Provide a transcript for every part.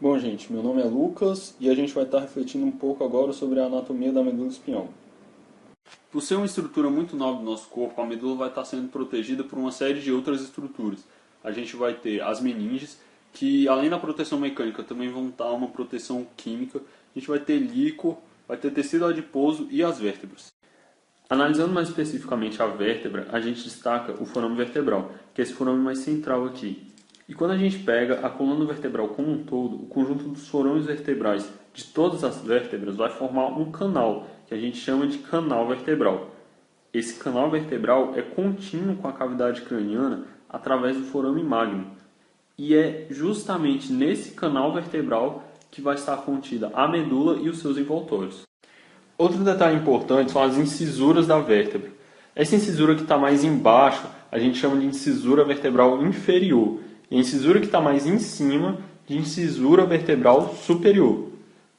Bom, gente, meu nome é Lucas e a gente vai estar refletindo um pouco agora sobre a anatomia da medula espinhal. Por ser uma estrutura muito nova do nosso corpo, a medula vai estar sendo protegida por uma série de outras estruturas. A gente vai ter as meninges, que além da proteção mecânica também vão dar uma proteção química. A gente vai ter líquor, vai ter tecido adiposo e as vértebras. Analisando mais especificamente a vértebra, a gente destaca o forame vertebral, que é esse forame mais central aqui. E quando a gente pega a coluna vertebral como um todo, o conjunto dos forames vertebrais de todas as vértebras vai formar um canal, que a gente chama de canal vertebral. Esse canal vertebral é contínuo com a cavidade craniana através do forame magno. E é justamente nesse canal vertebral que vai estar contida a medula e os seus envoltórios. Outro detalhe importante são as incisuras da vértebra. Essa incisura que está mais embaixo, a gente chama de incisura vertebral inferior. E a incisura que está mais em cima, de incisura vertebral superior.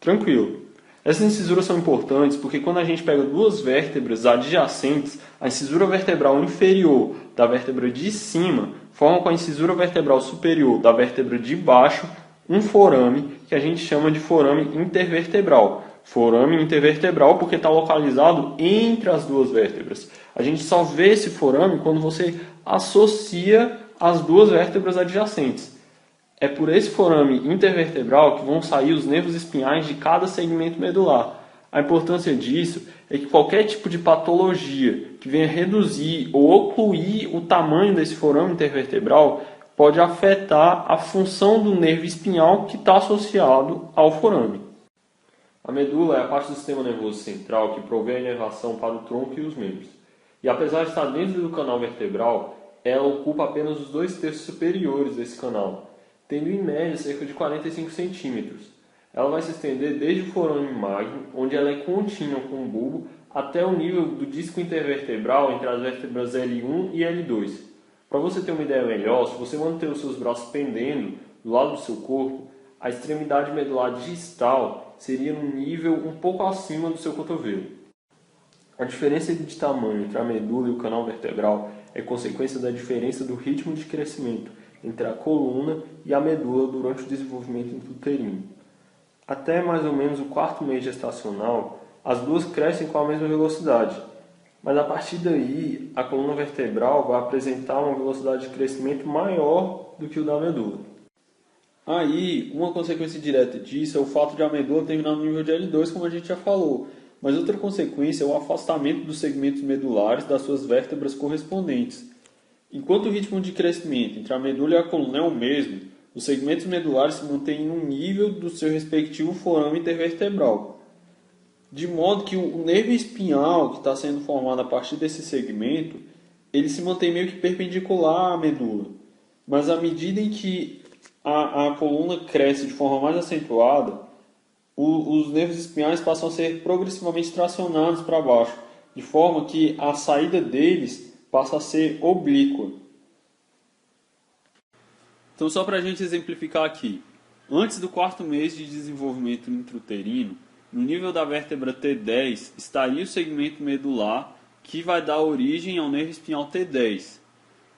Tranquilo. Essas incisuras são importantes porque quando a gente pega duas vértebras adjacentes, a incisura vertebral inferior da vértebra de cima forma com a incisura vertebral superior da vértebra de baixo um forame que a gente chama de forame intervertebral. Forame intervertebral porque está localizado entre as duas vértebras. A gente só vê esse forame quando você associa as duas vértebras adjacentes. É por esse forame intervertebral que vão sair os nervos espinhais de cada segmento medular. A importância disso é que qualquer tipo de patologia que venha reduzir ou ocluir o tamanho desse forame intervertebral pode afetar a função do nervo espinhal que está associado ao forame. A medula é a parte do sistema nervoso central que provê a inervação para o tronco e os membros. E apesar de estar dentro do canal vertebral, ela ocupa apenas os 2/3 superiores desse canal, tendo em média cerca de 45 centímetros. Ela vai se estender desde o forame magno, onde ela é contínua com o bulbo, até o nível do disco intervertebral entre as vértebras L1 e L2. Para você ter uma ideia melhor, se você manter os seus braços pendendo do lado do seu corpo, a extremidade medular distal seria no nível um pouco acima do seu cotovelo. A diferença de tamanho entre a medula e o canal vertebral é consequência da diferença do ritmo de crescimento entre a coluna e a medula durante o desenvolvimento intrauterino. Até mais ou menos o 4º mês gestacional, as duas crescem com a mesma velocidade, mas a partir daí a coluna vertebral vai apresentar uma velocidade de crescimento maior do que o da medula. Aí, uma consequência direta disso é o fato de a medula terminar no nível de L2, como a gente já falou. Mas outra consequência é o afastamento dos segmentos medulares das suas vértebras correspondentes. Enquanto o ritmo de crescimento entre a medula e a coluna é o mesmo, os segmentos medulares se mantêm no nível do seu respectivo forame intervertebral. De modo que o nervo espinhal que está sendo formado a partir desse segmento, ele se mantém meio que perpendicular à medula. Mas à medida em que a coluna cresce de forma mais acentuada, os nervos espinhais passam a ser progressivamente tracionados para baixo, de forma que a saída deles passa a ser oblíqua. Então, só para a gente exemplificar aqui, antes do 4º mês de desenvolvimento intrauterino, no nível da vértebra T10 estaria o segmento medular que vai dar origem ao nervo espinhal T10.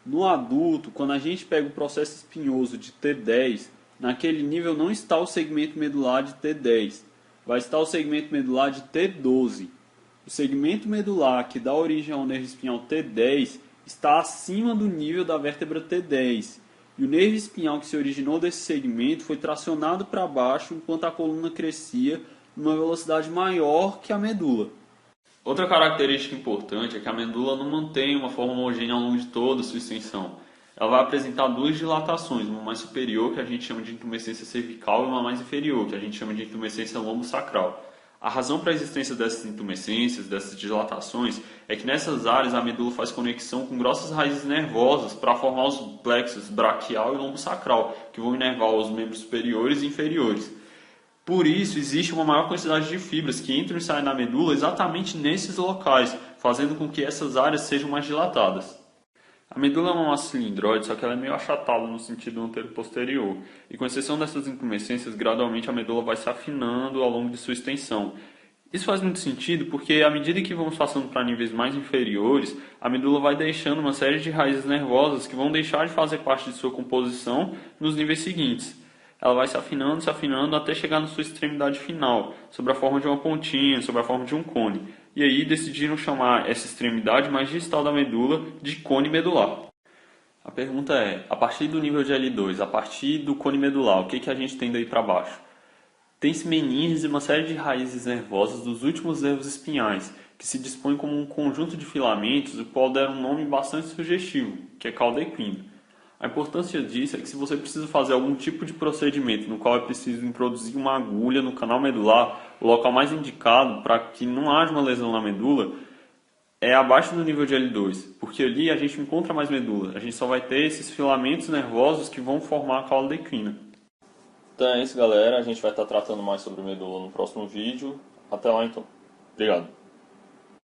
No adulto, quando a gente pega o processo espinhoso de T10, naquele nível não está o segmento medular de T10, vai estar o segmento medular de T12. O segmento medular que dá origem ao nervo espinhal T10 está acima do nível da vértebra T10. E o nervo espinhal que se originou desse segmento foi tracionado para baixo enquanto a coluna crescia numa velocidade maior que a medula. Outra característica importante é que a medula não mantém uma forma homogênea ao longo de toda a sua extensão. Ela vai apresentar duas dilatações, uma mais superior, que a gente chama de intumescência cervical, e uma mais inferior, que a gente chama de intumescência lombosacral. A razão para a existência dessas intumescências, dessas dilatações, é que nessas áreas a medula faz conexão com grossas raízes nervosas para formar os plexos braquial e lombosacral, que vão inervar os membros superiores e inferiores. Por isso, existe uma maior quantidade de fibras que entram e saem da medula exatamente nesses locais, fazendo com que essas áreas sejam mais dilatadas. A medula é uma massa cilindroide, só que ela é meio achatada no sentido anterior-posterior, e com exceção dessas intumescências, gradualmente a medula vai se afinando ao longo de sua extensão. Isso faz muito sentido porque, à medida que vamos passando para níveis mais inferiores, a medula vai deixando uma série de raízes nervosas que vão deixar de fazer parte de sua composição nos níveis seguintes. ela vai se afinando até chegar na sua extremidade final, sob a forma de uma pontinha, sob a forma de um cone. E aí decidiram chamar essa extremidade mais distal da medula de cone medular. A pergunta é, a partir do nível de L2, a partir do cone medular, o que a gente tem daí para baixo? Tem-se meninges e uma série de raízes nervosas dos últimos nervos espinhais, que se dispõem como um conjunto de filamentos, o qual deram um nome bastante sugestivo, que é cauda equina. A importância disso é que se você precisa fazer algum tipo de procedimento no qual é preciso introduzir uma agulha no canal medular, o local mais indicado para que não haja uma lesão na medula é abaixo do nível de L2, porque ali a gente encontra mais medula, a gente só vai ter esses filamentos nervosos que vão formar a cauda equina. Então é isso, galera, a gente vai estar tratando mais sobre medula no próximo vídeo. Até lá então. Obrigado.